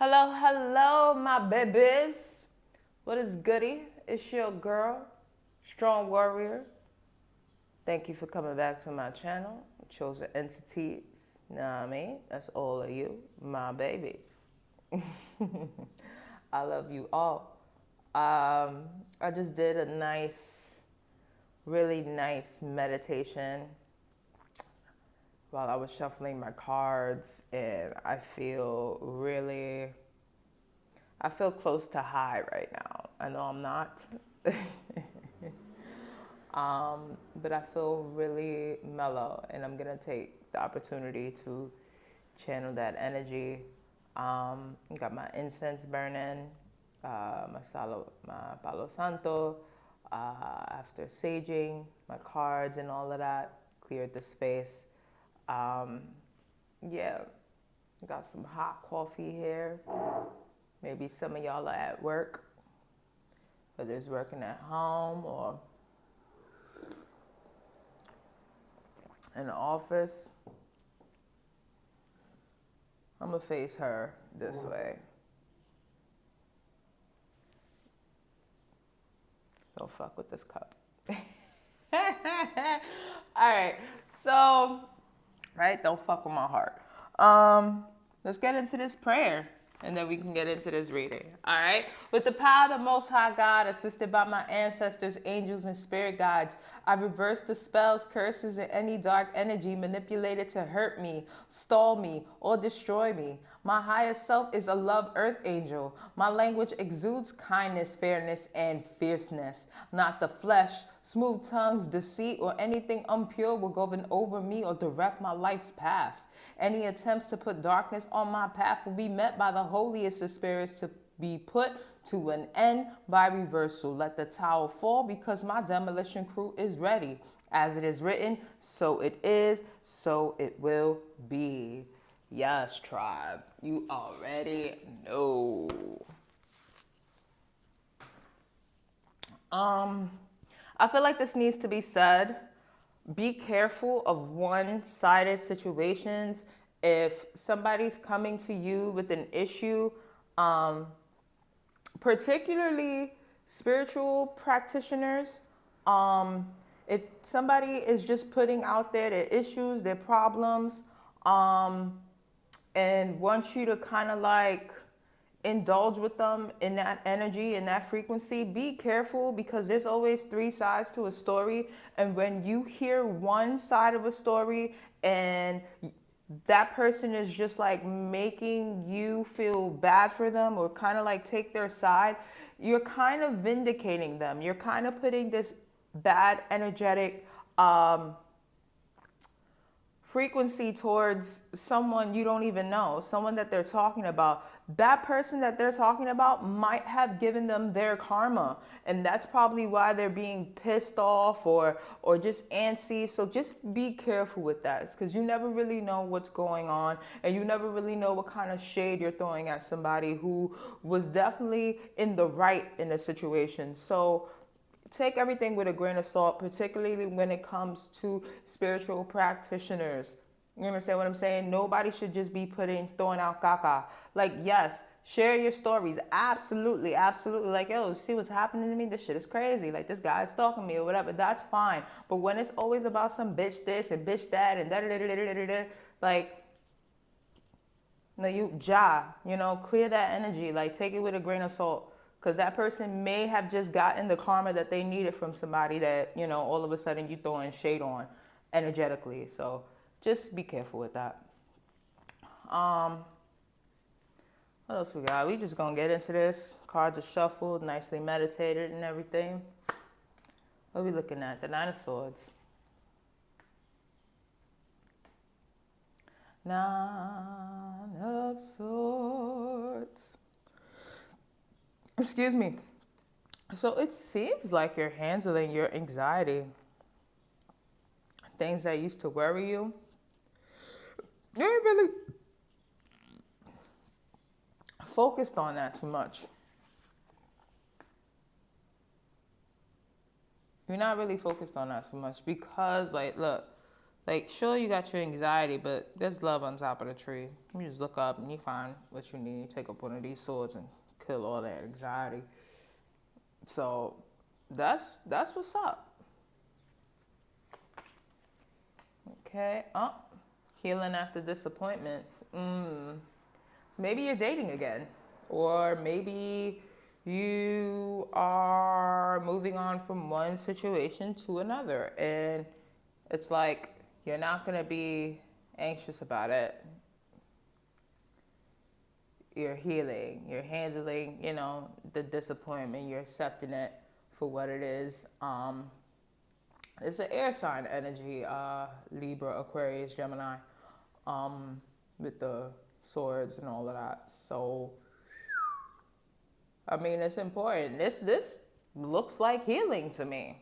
Hello, hello, my babies. What is goody? It's your girl, Strong Warrior. Thank you for coming back to my channel. Chosen entities. Know what I mean? That's all of you, my babies. I love you all. I just did a really nice meditation while I was shuffling my cards, and I feel close to high right now. I know I'm not, but I feel really mellow, and I'm gonna take the opportunity to channel that energy. Got my incense burning, my Palo Santo. After saging my cards and all of that, cleared the space. Um, yeah, got some hot coffee here. Maybe some of y'all are at work, whether it's working at home or in the office. I'm gonna face her this way. Don't fuck with this cup. All right, so, right, don't fuck with my heart. Let's get into this prayer, and then we can get into this reading. All right. With the power of the Most High God, assisted by my ancestors, angels, and spirit guides, I reverse the spells, curses, and any dark energy manipulated to hurt me, stall me, or destroy me. My highest self is a love earth angel. My language exudes kindness, fairness, and fierceness. Not the flesh, smooth tongues, deceit, or anything impure will govern over me or direct my life's path. Any attempts to put darkness on my path will be met by the holiest of spirits to be put to an end by reversal. Let the tower fall because my demolition crew is ready. As it is written, so it is, so it will be. Yes, tribe, you already know. I feel like this needs to be said. Be careful of one-sided situations. If somebody's coming to you with an issue, particularly spiritual practitioners, if somebody is just putting out there their issues, their problems, and wants you to kind of like indulge with them in that energy and that frequency, be careful because there's always three sides to a story. And when you hear one side of a story and that person is just like making you feel bad for them or kind of like take their side, you're kind of vindicating them. You're kind of putting this bad energetic frequency towards someone you don't even know, someone that they're talking about. That person that they're talking about might have given them their karma, and that's probably why they're being pissed off or just antsy. So just be careful with that, because you never really know what's going on, and you never really know what kind of shade you're throwing at somebody who was definitely in the right in a situation. So take everything with a grain of salt, particularly when it comes to spiritual practitioners. You understand what I'm saying? Nobody should just be throwing out caca. Like, yes, share your stories. Absolutely, absolutely. Like, yo, see what's happening to me? This shit is crazy. Like, this guy's stalking me or whatever. That's fine. But when it's always about some bitch this and bitch that and da da da da da da da, like, no, clear that energy. Like, take it with a grain of salt. Because that person may have just gotten the karma that they needed from somebody that, all of a sudden you throwing shade on energetically. So just be careful with that. What else we got? We just gonna get into this. Cards are shuffled, nicely meditated and everything. What are we looking at? The Nine of Swords. Nine of Swords. Excuse me. So it seems like you're handling your anxiety. Things that used to worry you. You ain't really focused on that too much. You're not really focused on that too much because, like, look, Like, sure, you got your anxiety, but there's love on top of the tree. You just look up and you find what you need. Take up one of these swords and kill all that anxiety. So that's what's up. Okay. Oh, healing after disappointments. So maybe you're dating again, or maybe you are moving on from one situation to another, and it's like you're not gonna be anxious about it. You're healing, you're handling, the disappointment, you're accepting it for what it is. It's an air sign energy, Libra, Aquarius, Gemini, with the swords and all of that. So, I mean, it's important. This looks like healing to me.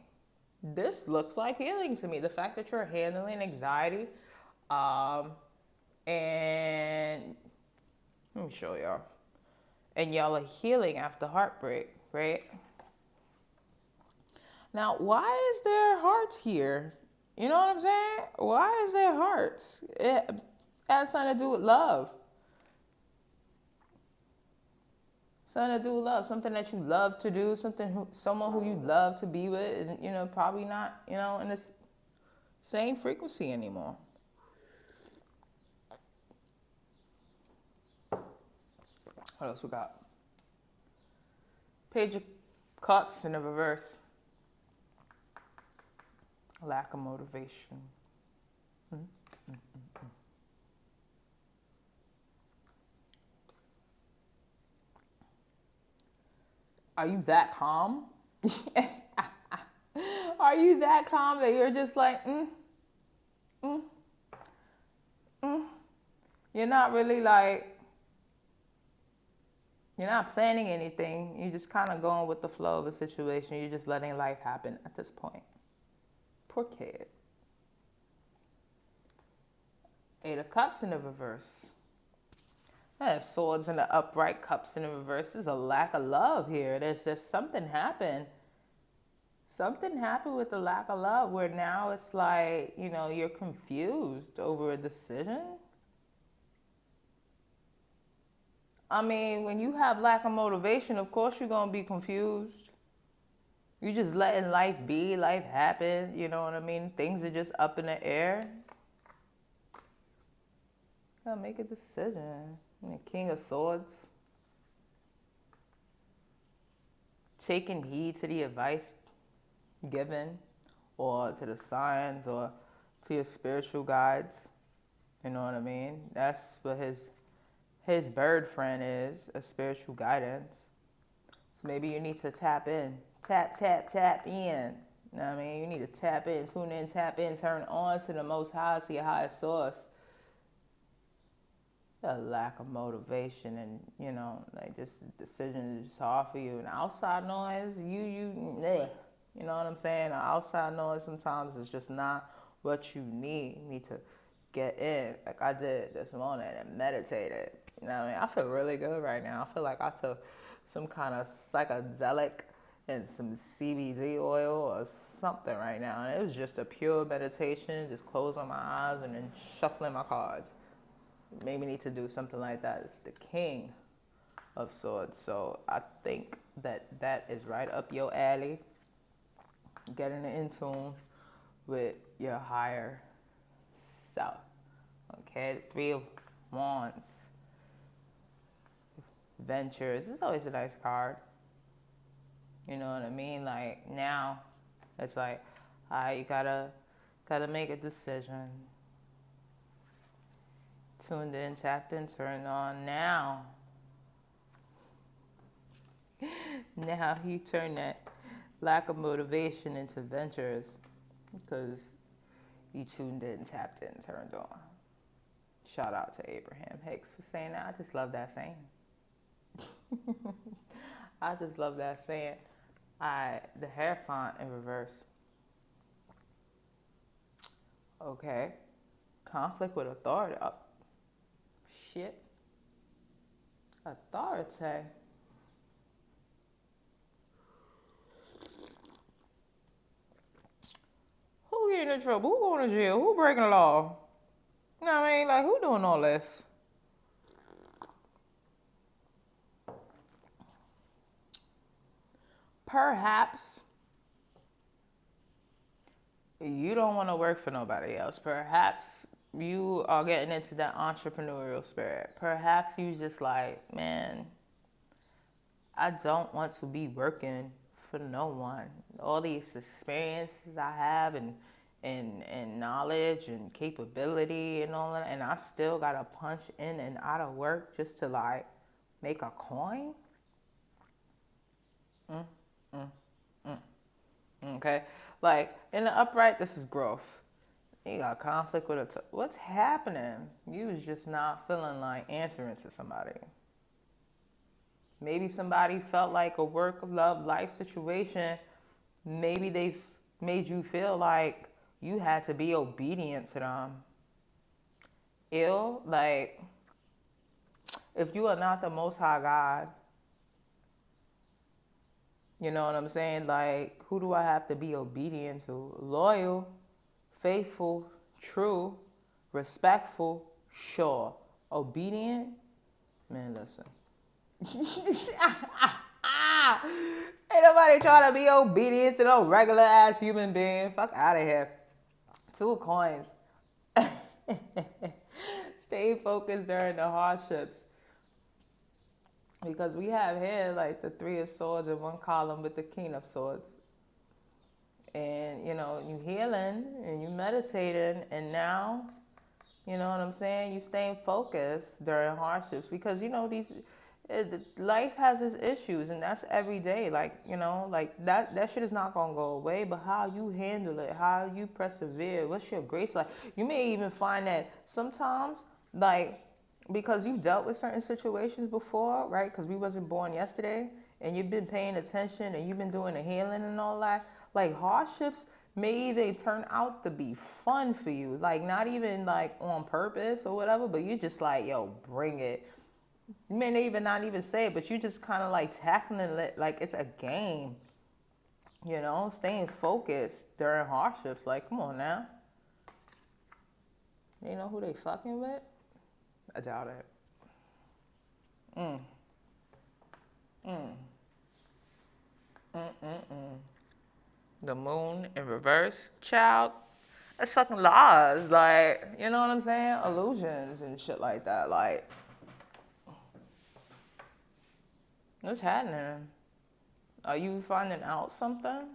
This looks like healing to me. The fact that you're handling anxiety, and let me show y'all. And y'all are healing after heartbreak, right? Now, why is there hearts here? You know what I'm saying? Why is there hearts? It has something to do with love. Something to do with love. Something that you love to do. Someone who you love to be with is, probably not, in the same frequency anymore. What else we got? Page of Cups in the reverse. Lack of motivation. Are you that calm? Are you that calm that you're just like, You're not really like, you're not planning anything. You're just kind of going with the flow of a situation. You're just letting life happen at this point. Poor kid. Eight of Cups in the reverse. Swords in the upright, cups in the reverse. There's a lack of love here. There's just something happened. Something happened with the lack of love where now it's like, you're confused over a decision. I mean, when you have lack of motivation, of course you're going to be confused. You're just letting life be, life happen, you know what I mean? Things are just up in the air. You gotta make a decision. King of Swords. Taking heed to the advice given, or to the signs, or to your spiritual guides. You know what I mean? That's what his bird friend is, a spiritual guidance. So maybe you need to tap in. Tap in. You know what I mean? You need to tap in, tune in, tap in, turn on to the Most High, to your highest source. A lack of motivation and, like just decisions just hard for you. And outside noise, you know what I'm saying? Outside noise sometimes is just not what you need. You need to get in, like I did this morning, and meditated. You know what I mean? I feel really good right now. I feel like I took some kind of psychedelic and some CBD oil or something right now. And it was just a pure meditation, just closing my eyes and then shuffling my cards. Maybe need to do something like that. It's the King of Swords. So I think that is right up your alley. Getting in tune with your higher self. Okay, the 3 of Wands. Ventures. It's always a nice card. You know what I mean? Like now, it's like, you gotta make a decision. Tuned in, tapped in, turned on. Now you turn that lack of motivation into ventures because you tuned in, tapped in, turned on. Shout out to Abraham Hicks for saying that. I just love that saying. I just love that saying. The Hierophant in reverse. Okay. Conflict with authority. Oh, shit. Authority. Who getting in trouble? Who going to jail? Who breaking the law? You know what I mean? Like, who doing all this? Perhaps you don't want to work for nobody else. Perhaps you are getting into that entrepreneurial spirit. Perhaps you just like, man, I don't want to be working for no one. All these experiences I have and knowledge and capability and all that, and I still gotta punch in and out of work just to like make a coin. Okay, like in the upright, this is growth. You got conflict with what's happening? You was just not feeling like answering to somebody. Maybe somebody felt like a work, love, life situation. Maybe they made you feel like you had to be obedient to them. Ill, like, if you are not the Most High God, you know what I'm saying? Like, who do I have to be obedient to? Loyal, faithful, true, respectful, sure. Obedient? Man, listen. Ain't nobody trying to be obedient to no regular ass human being. Fuck out of here. 2 coins. Stay focused during the hardships. Because we have here like the 3 of swords in one column with the king of swords. And you know, you healing and you meditating, and now, you know what I'm saying, you staying focused during hardships, because you know life has its issues, and that's every day. Like, you know, like that shit is not gonna go away, but how you handle it, how you persevere, what's your grace like. You may even find that sometimes, like, because you dealt with certain situations before, right? Because we wasn't born yesterday, and you've been paying attention and you've been doing the healing and all that. Like, hardships may even turn out to be fun for you. Like, not even like on purpose or whatever, but you just like, yo, bring it. You may even not even say it, but you just kind of like tackling it like it's a game. You know, staying focused during hardships. Like, come on now. You know who they fucking with? I doubt it. The moon in reverse, child. That's fucking laws. Like, you know what I'm saying? Illusions and shit like that. Like, what's happening? Are you finding out something?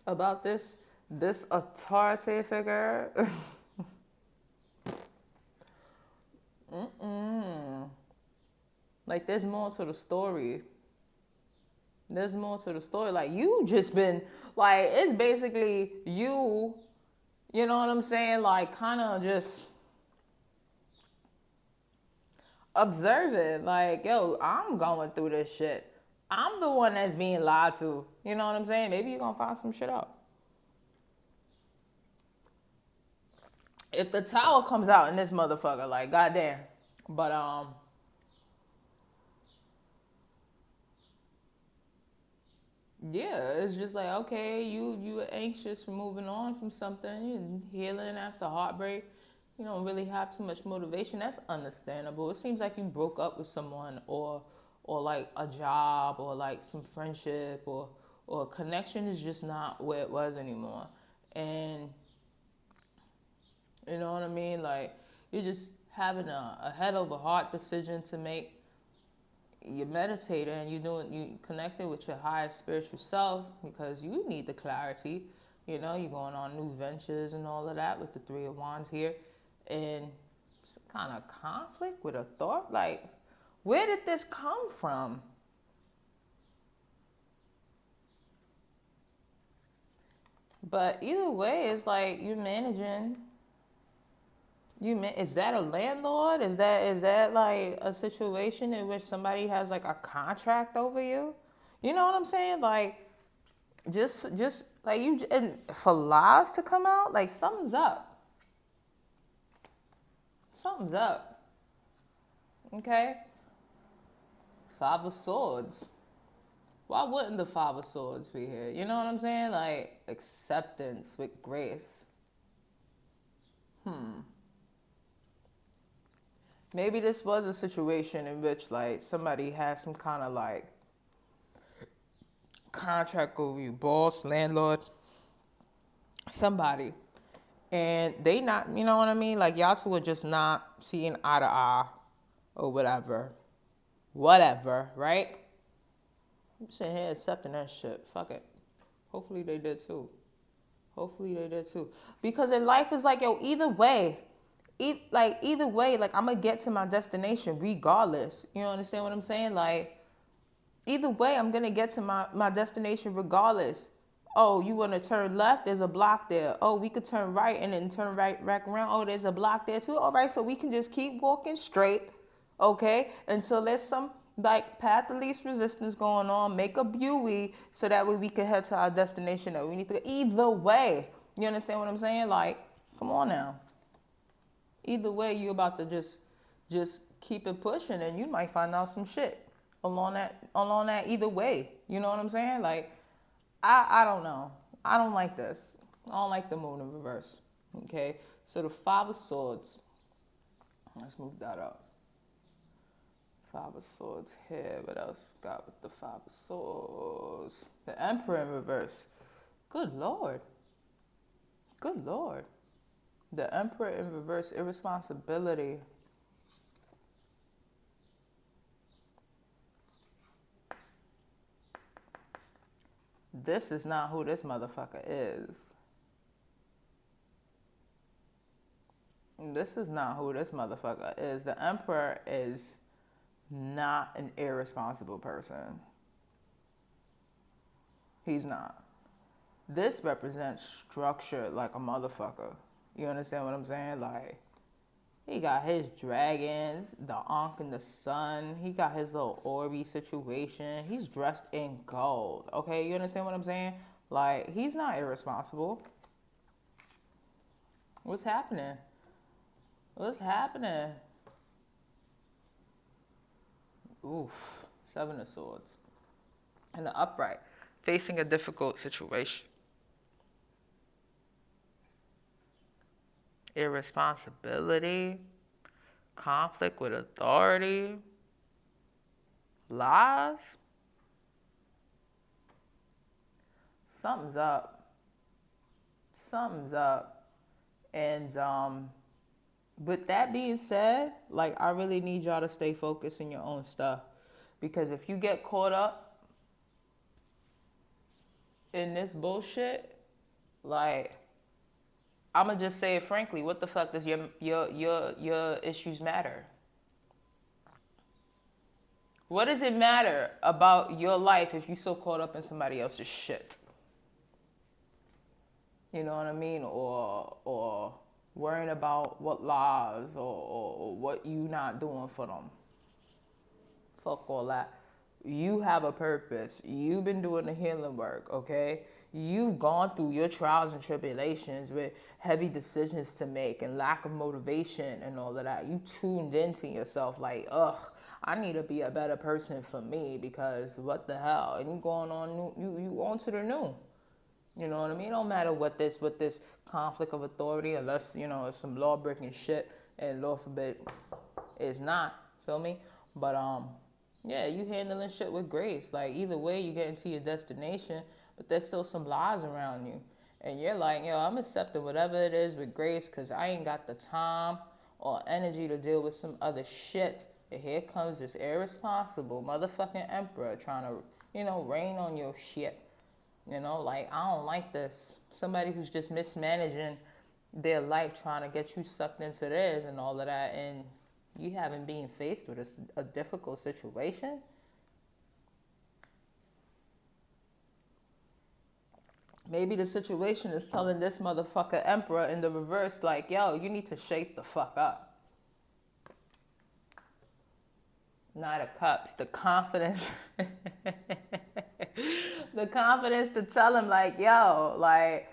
About this authority figure? Like, there's more to the story. There's more to the story. Like, you just been, like, it's basically you know what I'm saying? Like, kind of just observing. Like, yo, I'm going through this shit. I'm the one that's being lied to. You know what I'm saying? Maybe you're going to find some shit out. If the tower comes out in this motherfucker, like, goddamn. But, yeah, it's just like, okay, you were anxious for moving on from something, you're healing after heartbreak. You don't really have too much motivation. That's understandable. It seems like you broke up with someone, or like a job, or like some friendship, or a connection is just not where it was anymore. And you know what I mean? Like, you're just having a head over heart decision to make. You're meditating and you connected with your highest spiritual self, because you need the clarity. You know, you're going on new ventures and all of that with the 3 of Wands here, and some kind of conflict with a thought. Like, where did this come from? But either way, it's like you're managing. Is that a landlord? Is that like a situation in which somebody has like a contract over you? You know what I'm saying? Like, just like you, and for lies to come out, like something's up. Something's up. Okay. 5 of Swords. Why wouldn't the Five of Swords be here? You know what I'm saying? Like acceptance with grace. Maybe this was a situation in which like somebody had some kind of like contract over you, boss, landlord, somebody. And they not, you know what I mean? Like y'all two are just not seeing eye to eye or whatever. Whatever, right? I'm sitting here accepting that shit. Fuck it. Hopefully they did too. Hopefully they did too. Because in life is like, yo, either way, either way, like I'm gonna get to my destination regardless. You understand what I'm saying? Like, either way, I'm gonna get to my destination regardless. Oh, you wanna turn left? There's a block there. Oh, we could turn right and then turn right back around. Oh, there's a block there too. All right, so we can just keep walking straight, okay, until there's some like path of least resistance going on. Make a buoy so that way we can head to our destination that we need to go. Either way, you understand what I'm saying? Like, come on now. Either way, you about to just keep it pushing, and you might find out some shit along that either way. You know what I'm saying? Like, I don't know. I don't like this. I don't like the moon in reverse. Okay, so the Five of Swords. Let's move that up. Five of Swords here. What else we got with the Five of Swords? The Emperor in reverse. Good Lord. Good Lord. The Emperor in reverse, irresponsibility. This is not who this motherfucker is. This is not who this motherfucker is. The Emperor is not an irresponsible person. He's not. This represents structure like a motherfucker. You understand what I'm saying? Like, he got his dragons, the Ankh and the sun. He got his little Orby situation. He's dressed in gold. Okay, you understand what I'm saying? Like, he's not irresponsible. What's happening? What's happening? Oof. Seven of Swords. And the upright. Facing a difficult situation. Irresponsibility. Conflict with authority. Lies. Something's up. Something's up. And with that being said, like, I really need y'all to stay focused in your own stuff. Because if you get caught up in this bullshit, like, I'ma just say it frankly, what the fuck does your issues matter? What does it matter about your life if you're so caught up in somebody else's shit? You know what I mean? Or worrying about what lies or what you not doing for them. Fuck all that. You have a purpose. You've been doing the healing work, okay? You've gone through your trials and tribulations with heavy decisions to make and lack of motivation and all of that. You tuned into yourself like, ugh, I need to be a better person for me because what the hell? And you going on new, you on to the new. You know what I mean? It don't matter what this conflict of authority, unless, you know, it's some law breaking shit, and Lord forbid it's not. Feel me? But yeah, you handling shit with grace. Like, either way, you get into your destination, but there's still some lies around you. And you're like, yo, I'm accepting whatever it is with grace because I ain't got the time or energy to deal with some other shit. And here comes this irresponsible motherfucking emperor trying to, you know, rain on your shit. You know, like, I don't like this. Somebody who's just mismanaging their life trying to get you sucked into theirs and all of that, and you haven't been faced with a difficult situation. Maybe the situation is telling this motherfucker emperor in the reverse, like, yo, you need to shape the fuck up. Knight of Cups, the confidence. The confidence to tell him, like, yo, like,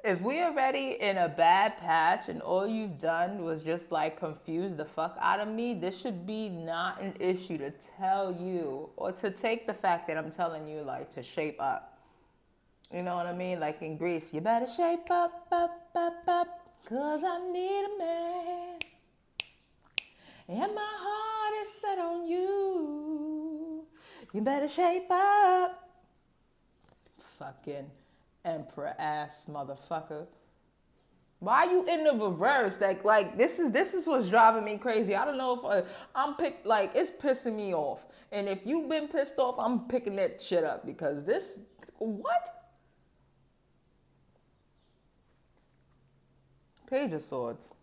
If we already in a bad patch and all you've done was just like confuse the fuck out of me, this should be not an issue to tell you or to take the fact that I'm telling you like to shape up. You know what I mean? Like in Greece, you better shape up, up, up, up, cause I need a man. And my heart is set on you. You better shape up. Fucking emperor ass motherfucker. Why are you in the reverse? Like this is what's driving me crazy. I don't know if I'm like it's pissing me off. And if you've been pissed off, I'm picking that shit up because this what? Page of Swords.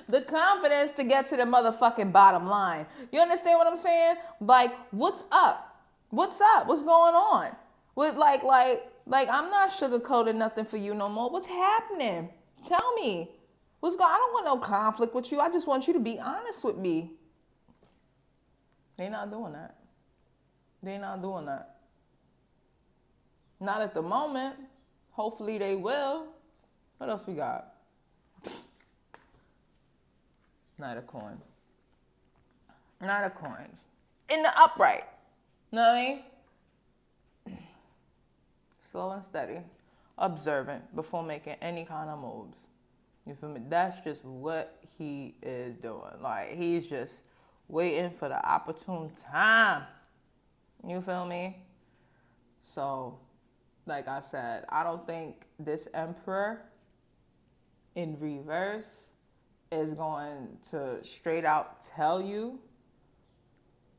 The confidence to get to the motherfucking bottom line. You understand what I'm saying? Like, what's up? What's up? What's going on? With like I'm not sugarcoating nothing for you no more. What's happening? Tell me. What's going? I don't want no conflict with you. I just want you to be honest with me. They're not doing that. They're not doing that. Not at the moment. Hopefully they will. What else we got? Knight of Coins. Knight of Coins. In the upright. Know what I mean? Slow and steady. Observant before making any kind of moves. You feel me? That's just what he is doing. Like, he's just waiting for the opportune time. You feel me? So, like I said, I don't think this emperor in reverse is going to straight out tell you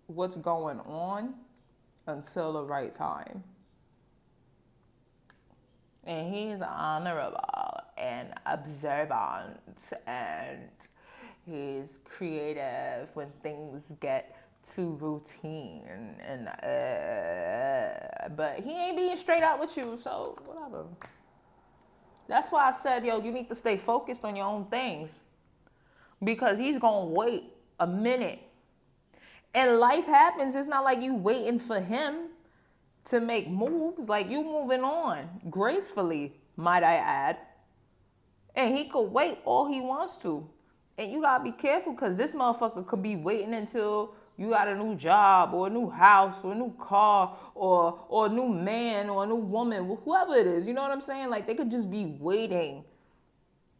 what's going on until the right time. And he's honorable and observant and he's creative when things get too routine and but he ain't being straight out with you, so whatever. That's why I said, yo, you need to stay focused on your own things. Because he's gonna wait a minute. And life happens. It's not like you waiting for him to make moves. Like you moving on gracefully, might I add. And he could wait all he wants to. And you gotta be careful because this motherfucker could be waiting until you got a new job or a new house or a new car or a new man or a new woman, whoever it is. You know what I'm saying? Like they could just be waiting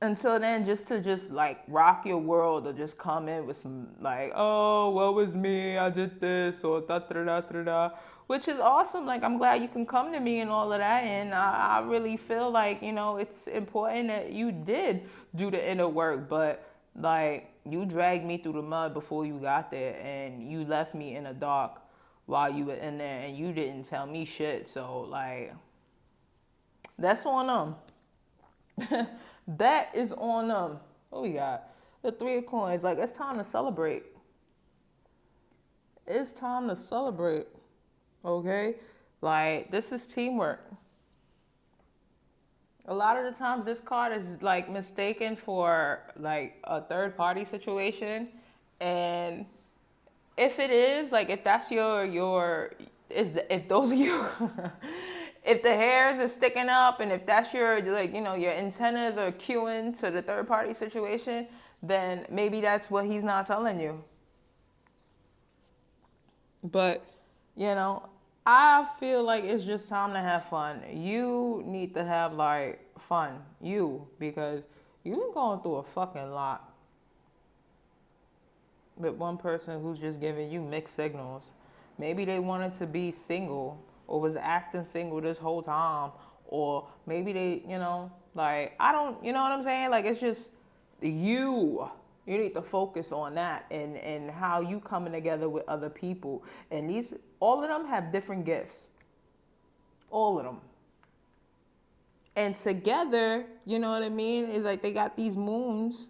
until then, just to like rock your world or just come in with some like, oh, what was me? I did this or da da da da da, which is awesome. Like I'm glad you can come to me and all of that, and I really feel like it's important that you did do the inner work, but like you dragged me through the mud before you got there, and you left me in the dark while you were in there, and you didn't tell me shit. So like, that's on them. That is on them. What we got? The Three of Coins. Like, it's time to celebrate. It's time to celebrate. Okay? Like, this is teamwork. A lot of the times this card is like mistaken for like a third party situation. And if it is, like if that's if those are your if the hairs are sticking up and if that's your your antennas are cueing to the third party situation, then maybe that's what he's not telling you. But I feel like it's just time to have fun. You need to have like fun, because you've been going through a fucking lot with one person who's just giving you mixed signals. Maybe they wanted to be single or was acting single this whole time, or maybe they, like I don't, you know what I'm saying? Like it's just you need to focus on that and how you coming together with other people. And all of them have different gifts. All of them. And together, you know what I mean? It's like they got these moons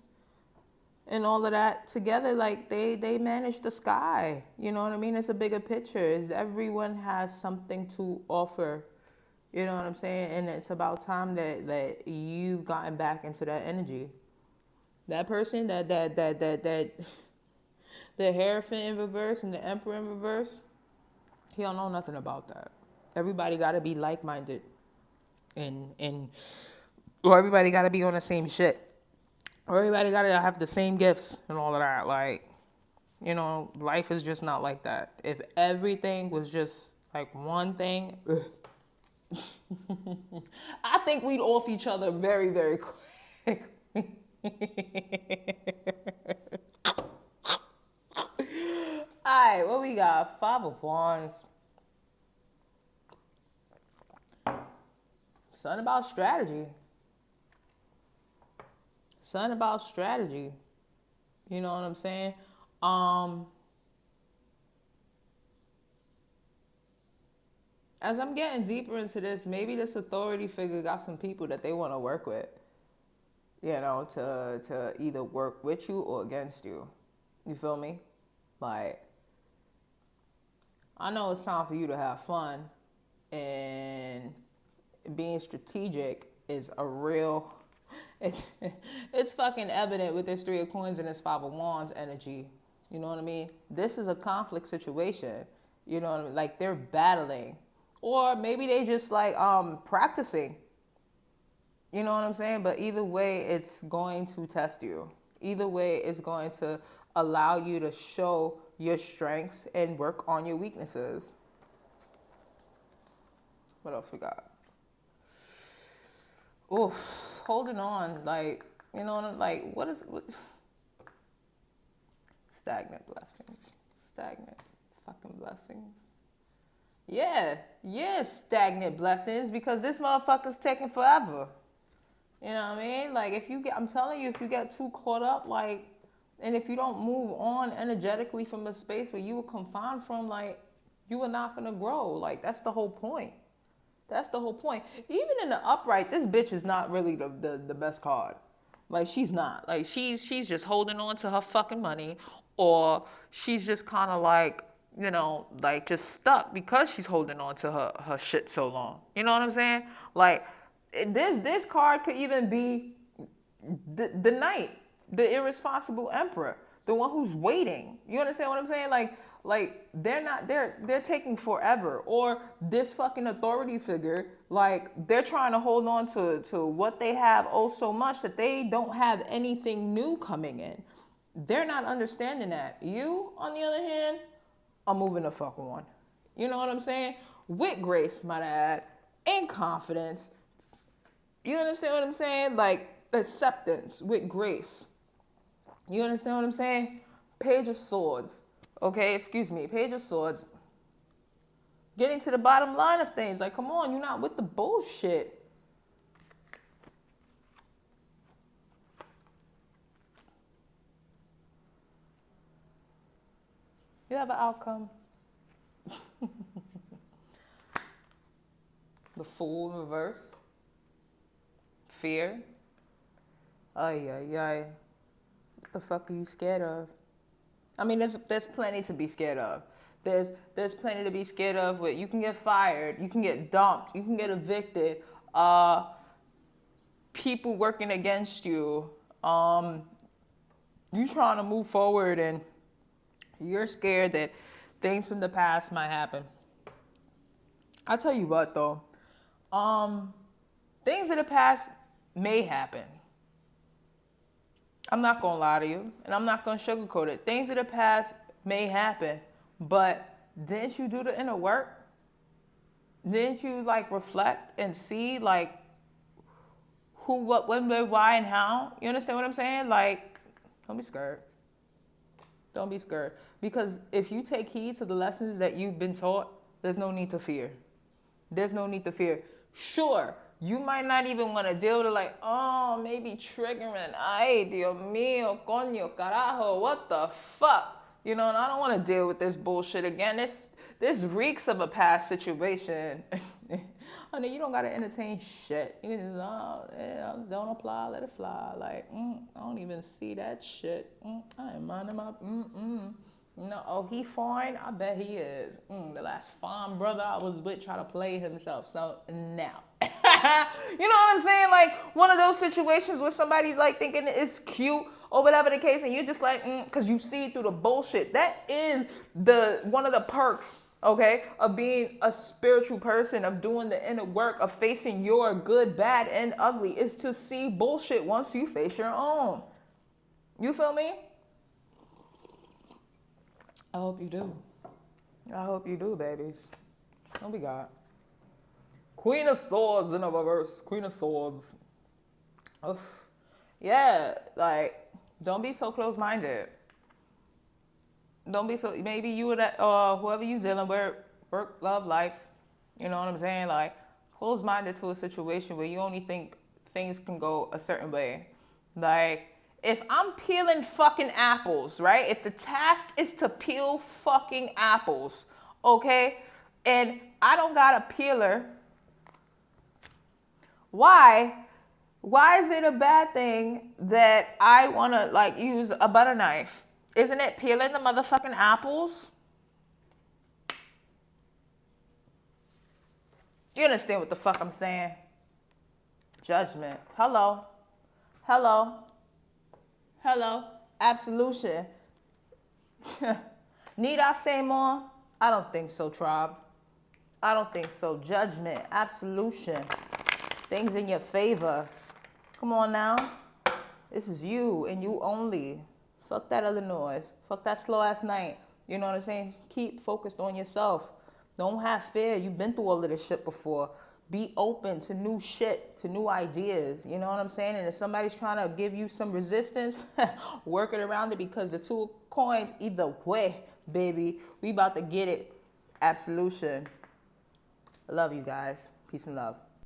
and all of that together, like they manage the sky. You know what I mean? It's a bigger picture. Everyone has something to offer. You know what I'm saying? And it's about time that you've gotten back into that energy. That person, that the Hierophant in reverse and the Emperor in reverse, He don't know nothing about that. Everybody got to be like-minded, and or everybody got to be on the same shit, or everybody got to have the same gifts and all of that. Like, you know, life is just not like that. If everything was just like one thing, I think we'd off each other very, very quick. Alright, what we got? 5 of Wands. Something about strategy. Something about strategy. You know what I'm saying? As I'm getting deeper into this, maybe this authority figure got some people that they want to work with. You know, to either work with you or against you. You feel me? Like, I know it's time for you to have fun, and being strategic is a real, it's fucking evident with this 3 of Coins and this 5 of Wands energy. You know what I mean? This is a conflict situation. You know what I mean? Like, they're battling, or maybe they just like practicing. You know what I'm saying? But either way, it's going to test you. Either way, it's going to allow you to show your strengths and work on your weaknesses. What else we got? Oof, holding on. Like, you know, like, what? Stagnant blessings. Stagnant fucking blessings. Yeah, stagnant blessings, because this motherfucker's taking forever. You know what I mean? Like, I'm telling you, if you get too caught up, like, and if you don't move on energetically from a space where you were confined from, like, you are not going to grow. Like, that's the whole point. That's the whole point. Even in the upright, this bitch is not really the best card. Like, she's not. Like, she's just holding on to her fucking money, or she's just kind of like, you know, like, just stuck because she's holding on to her shit so long. You know what I'm saying? Like, this card could even be the Knight, the irresponsible Emperor, the one who's waiting. You understand what I'm saying? Like they're taking forever. Or this fucking authority figure, like, they're trying to hold on to what they have oh so much that they don't have anything new coming in. They're not understanding that. You, on the other hand, are moving the fuck on. You know what I'm saying? With grace, might I add, and confidence. You understand what I'm saying? Like, acceptance with grace. You understand what I'm saying? Page of Swords. Okay, excuse me. Page of Swords. Getting to the bottom line of things. Like, come on, you're not with the bullshit. You have an outcome. The Fool in reverse. Fear. Ay. What the fuck are you scared of? I mean, there's plenty to be scared of. There's plenty to be scared of. But you can get fired. You can get dumped. You can get evicted. People working against you. You trying to move forward, and you're scared that things from the past might happen. I'll tell you what, though. Things in the past may happen. I'm not going to lie to you, and I'm not going to sugarcoat it. Things in the past may happen, but didn't you do the inner work? Didn't you, like, reflect and see, like, who, what, when, where, why, and how? You understand what I'm saying? Like, don't be scared. Don't be scared. Because if you take heed to the lessons that you've been taught, there's no need to fear. There's no need to fear. Sure, you might not even want to deal with it, like, oh, maybe triggering. Ay, Dios mío, coño, carajo, what the fuck? You know, and I don't want to deal with this bullshit again. This reeks of a past situation. Honey, you don't got to entertain shit. You can just, don't apply, let it fly. Like, I don't even see that shit. I ain't minding my, No, oh, he fine? I bet he is. The last fine brother I was with tried to play himself. So, now. You know what I'm saying? Like, one of those situations where somebody's, like, thinking it's cute or whatever the case, and you're just like, because you see through the bullshit. That is one of the perks okay, of being a spiritual person, of doing the inner work, of facing your good, bad, and ugly, is to see bullshit once you face your own. You feel me? I hope you do. I hope you do, babies. What we got? Queen of Swords in a reverse. Queen of Swords. Oof. Yeah, like, don't be so close-minded. Don't be so, maybe you or that, whoever you dealing with, work, love, life, you know what I'm saying? Like, close-minded to a situation where you only think things can go a certain way. Like, if I'm peeling fucking apples, right? If the task is to peel fucking apples, okay? And I don't got a peeler, why is it a bad thing that I want to like use a butter knife? Isn't it peeling the motherfucking apples? You understand what the fuck I'm saying? Judgment. Hello. Hello. Hello. Absolution. Need I say more? I don't think so, tribe. I don't think so. Judgment. Absolution. Things in your favor. Come on now. This is you and you only. Fuck that other noise. Fuck that slow ass night. You know what I'm saying? Keep focused on yourself. Don't have fear. You've been through all of this shit before. Be open to new shit, to new ideas. You know what I'm saying? And if somebody's trying to give you some resistance, work it around it, because the two coins, either way, baby, we about to get it. Absolution. I love you guys. Peace and love.